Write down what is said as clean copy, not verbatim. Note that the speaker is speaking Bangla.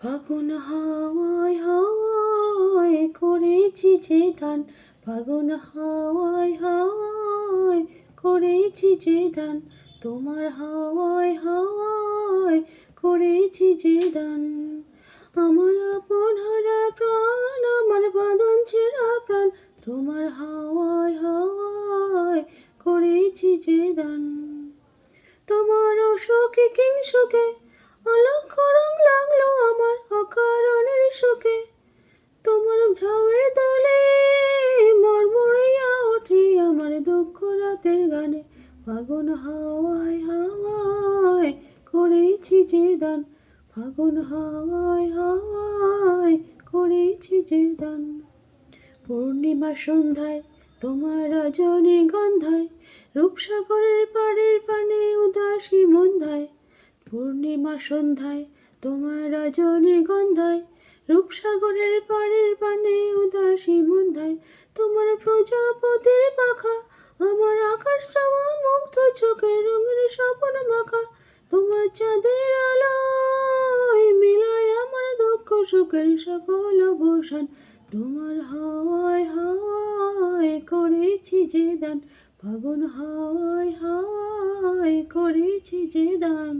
ফাগুন হাওয়ায় হাওয়ায় করেছি যে দান, ফাগুন হাওয়ায় হাওয়ায় করেছি যে দান, তোমার হাওয়ায় হাওয়ায় করেছি যে দান। আমার আপন হারা প্রাণ, আমার বাঁধন ছেঁড়া প্রাণ, তোমার হাওয়ায় হাওয়ায় করেছি যে দান। তোমার অশোকে কিংসুকে অলক্ষ রং লাগলো আমার অকারণের শোকে, তোমার ঝাউয়ের দলে মরমরিয়া ওঠে আমার দুঃখ রাতের গানে। ফাগুন হাওয়ায় হাওয়ায় করেছি যে দান, ফাগুন হাওয়ায় হাওয়ায় করেছি যে দান। পূর্ণিমা সন্ধ্যায় তোমার রজনীগন্ধায়, রূপসাগরের পাড়ের পানে উদাসী মন্ধায়। পূর্ণিমা সন্ধ্যায় তোমার রজনীগন্ধায়, রূপসাগরের পাড়ের পানে উদাসী মন্ধায়। তোমার প্রজাপতির পাখা আমার আকাশ চাওয়া মুগ্ধ চোখে রঙের স্বপ্ন মাখা, তোমার চাঁদের আলোয় মিলায় আমার দুঃখ সুখের সকল অবসান। তোমার হাওয়ায় হাওয়ায় করেছি যে দান, ফাগুন হাওয়ায় হাওয়ায় করেছি যে দান।